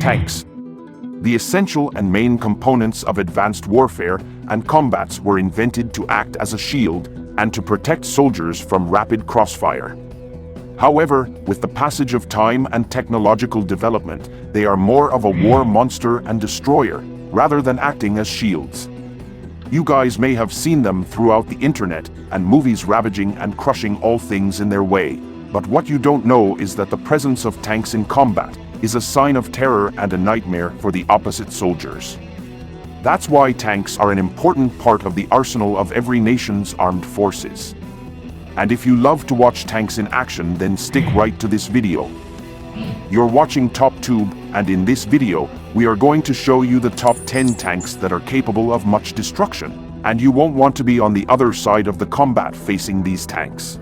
Tanks. The essential and main components of advanced warfare and combats were invented to act as a shield and to protect soldiers from rapid crossfire. However, with the passage of time and technological development, they are more of a war monster and destroyer, rather than acting as shields. You guys may have seen them throughout the internet and movies ravaging and crushing all things in their way, but what you don't know is that the presence of tanks in combat is a sign of terror and a nightmare for the opposite soldiers. That's why tanks are an important part of the arsenal of every nation's armed forces. And if you love to watch tanks in action, then stick right to this video. You're watching TopTube, and in this video, we are going to show you the top 10 tanks that are capable of much destruction, and you won't want to be on the other side of the combat facing these tanks.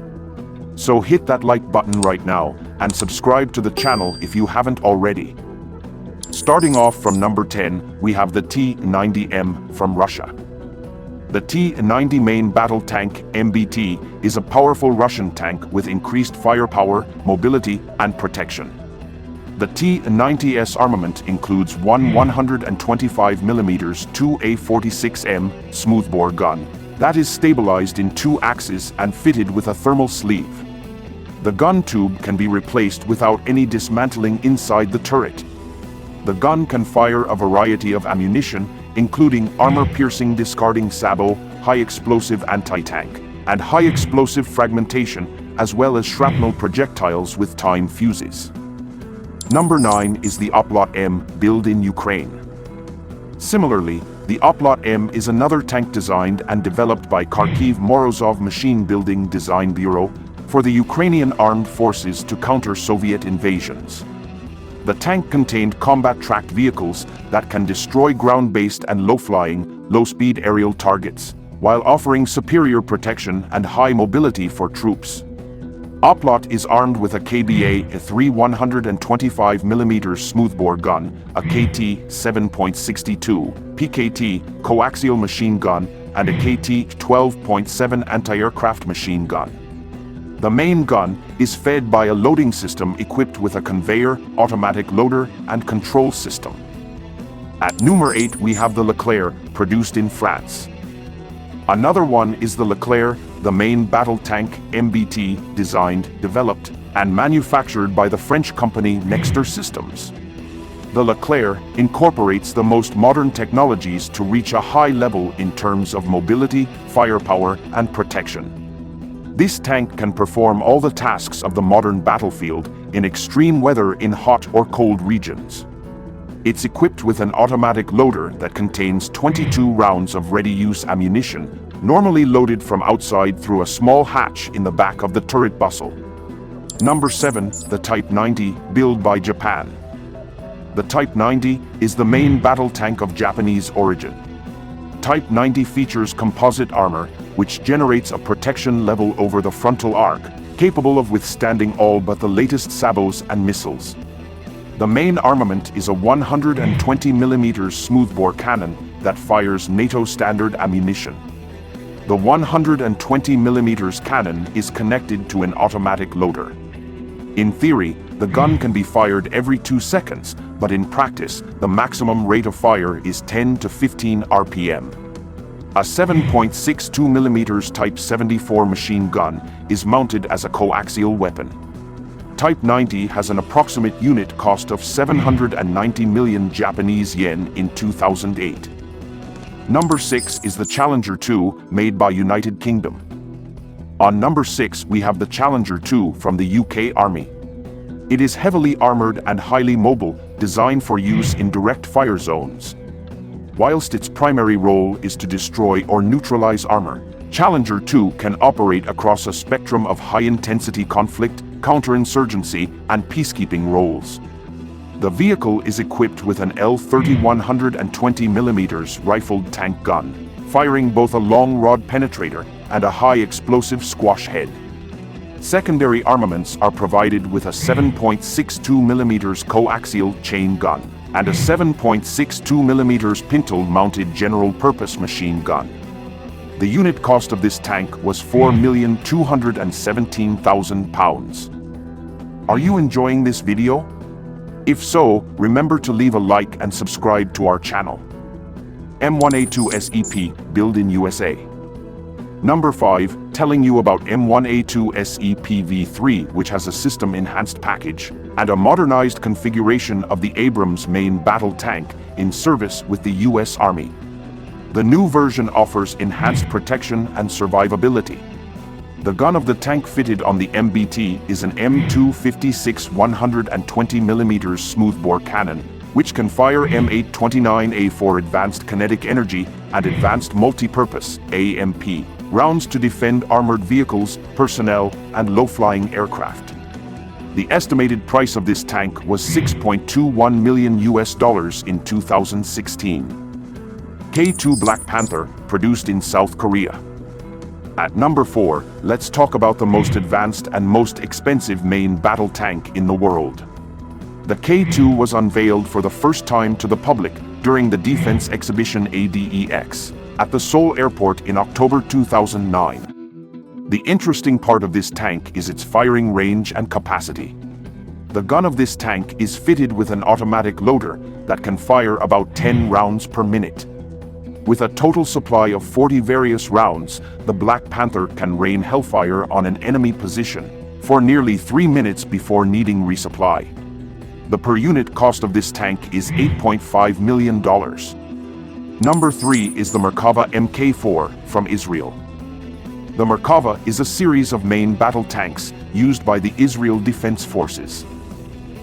So hit that like button right now, and subscribe to the channel if you haven't already. Starting off from number 10, we have the T-90M from Russia. The T-90 main battle tank, MBT, is a powerful Russian tank with increased firepower, mobility, and protection. The T-90's armament includes one 125mm 2A46M smoothbore gun that is stabilized in 2 axes and fitted with a thermal sleeve. The gun tube can be replaced without any dismantling inside the turret. The gun can fire a variety of ammunition, including armor-piercing discarding sabot, high-explosive anti-tank, and high-explosive fragmentation, as well as shrapnel projectiles with time fuses. Number 9 is the Oplot M, built in Ukraine. Similarly, the Oplot M is another tank designed and developed by Kharkiv Morozov Machine Building Design Bureau for the Ukrainian armed forces to counter Soviet invasions. The tank contained combat-tracked vehicles that can destroy ground-based and low-flying, low-speed aerial targets, while offering superior protection and high mobility for troops. Oplot is armed with a KBA, a 3 125mm smoothbore gun, a KT 7.62 PKT coaxial machine gun, and a KT 12.7 anti-aircraft machine gun. The main gun is fed by a loading system equipped with a conveyor, automatic loader, and control system. At number 8 we have the Leclerc, produced in France. Another one is the Leclerc, the main battle tank, MBT, designed, developed, and manufactured by the French company Nexter Systems. The Leclerc incorporates the most modern technologies to reach a high level in terms of mobility, firepower, and protection. This tank can perform all the tasks of the modern battlefield in extreme weather in hot or cold regions. It's equipped with an automatic loader that contains 22 rounds of ready-use ammunition, normally loaded from outside through a small hatch in the back of the turret bustle. Number 7, the Type 90, built by Japan. The Type 90 is the main battle tank of Japanese origin. Type 90 features composite armor, which generates a protection level over the frontal arc, capable of withstanding all but the latest sabots and missiles. The main armament is a 120mm smoothbore cannon that fires NATO standard ammunition. The 120mm cannon is connected to an automatic loader. In theory, the gun can be fired every 2 seconds, but in practice, the maximum rate of fire is 10 to 15 RPM. A 7.62mm Type 74 machine gun is mounted as a coaxial weapon. Type 90 has an approximate unit cost of 790 million Japanese yen in 2008. Number 6 is the Challenger 2, made by United Kingdom. On number 6 we have the Challenger 2 from the UK Army. It is heavily armored and highly mobile, designed for use in direct fire zones. Whilst its primary role is to destroy or neutralize armor, Challenger 2 can operate across a spectrum of high-intensity conflict, counterinsurgency, and peacekeeping roles. The vehicle is equipped with an L30 120mm rifled tank gun, firing both a long rod penetrator and a high-explosive squash head. Secondary armaments are provided with a 7.62mm coaxial chain gun and a 7.62mm pintle-mounted general-purpose machine gun. The unit cost of this tank was £4,217,000. Are you enjoying this video? If so, remember to leave a like and subscribe to our channel. M1A2 SEP, built in USA. Number 5, telling you about M1A2 SEP V3, which has a system-enhanced package and a modernized configuration of the Abrams main battle tank in service with the US Army. The new version offers enhanced protection and survivability. The gun of the tank fitted on the MBT is an M256 120mm smoothbore cannon, which can fire M829A4 Advanced Kinetic Energy and Advanced Multi-Purpose AMP rounds to defend armored vehicles, personnel, and low-flying aircraft. The estimated price of this tank was $6.21 million in 2016. K2 Black Panther, produced in South Korea. At number 4, let's talk about the most advanced and most expensive main battle tank in the world. The K2 was unveiled for the first time to the public during the Defense Exhibition ADEX at the Seoul Airport in October 2009. The interesting part of this tank is its firing range and capacity. The gun of this tank is fitted with an automatic loader that can fire about 10 rounds per minute. With a total supply of 40 various rounds, the Black Panther can rain hellfire on an enemy position for nearly 3 minutes before needing resupply. The per unit cost of this tank is $8.5 million. Number 3 is the Merkava MK4 from Israel. The Merkava is a series of main battle tanks used by the Israel Defense Forces.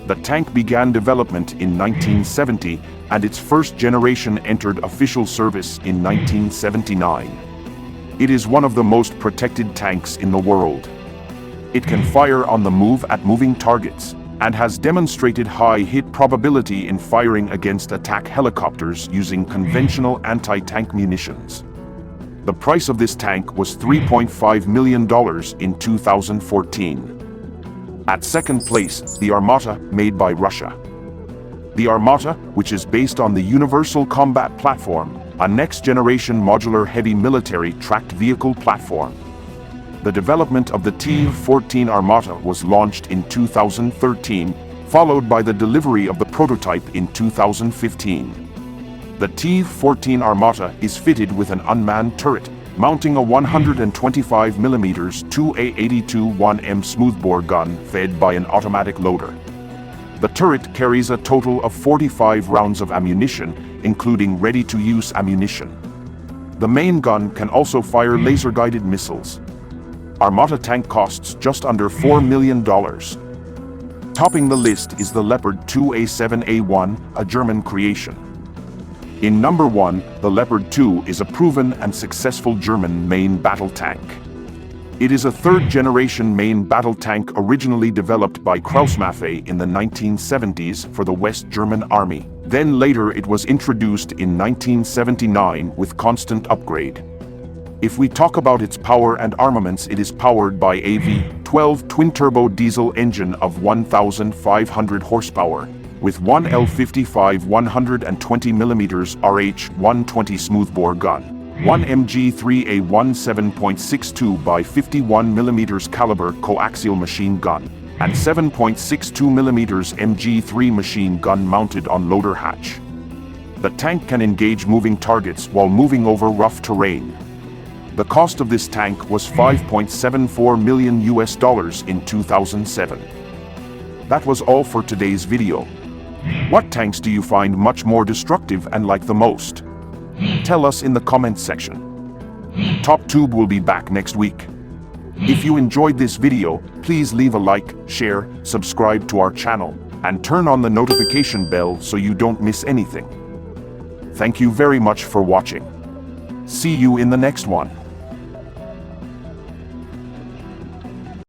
The tank began development in 1970 and its first generation entered official service in 1979. It is one of the most protected tanks in the world. It can fire on the move at moving targets and has demonstrated high hit probability in firing against attack helicopters using conventional anti-tank munitions. The price of this tank was $3.5 million in 2014. At second place, the Armata, made by Russia. The Armata, which is based on the Universal Combat Platform, a next-generation modular heavy military tracked vehicle platform. The development of the TIV-14 Armata was launched in 2013, followed by the delivery of the prototype in 2015. The TIV-14 Armata is fitted with an unmanned turret, mounting a 125mm 2A82 1M smoothbore gun fed by an automatic loader. The turret carries a total of 45 rounds of ammunition, including ready-to-use ammunition. The main gun can also fire laser-guided missiles. Armata tank costs just under $4 million. Topping the list is the Leopard 2A7A1, a German creation. In number 1, the Leopard 2 is a proven and successful German main battle tank. It is a third-generation main battle tank originally developed by Krauss-Maffei in the 1970s for the West German Army. Then later it was introduced in 1979 with constant upgrade. If we talk about its power and armaments, it is powered by a V12 twin-turbo diesel engine of 1,500 horsepower, with one L55 120mm RH-120 smoothbore gun, one MG3A1 7.62 by 51mm caliber coaxial machine gun, and 7.62mm MG3 machine gun mounted on loader hatch. The tank can engage moving targets while moving over rough terrain. The cost of this tank was $5.74 million in 2007. That was all for today's video. What tanks do you find much more destructive and like the most? Tell us in the comments section. TopTube will be back next week. If you enjoyed this video, please leave a like, share, subscribe to our channel, and turn on the notification bell so you don't miss anything. Thank you very much for watching. See you in the next one.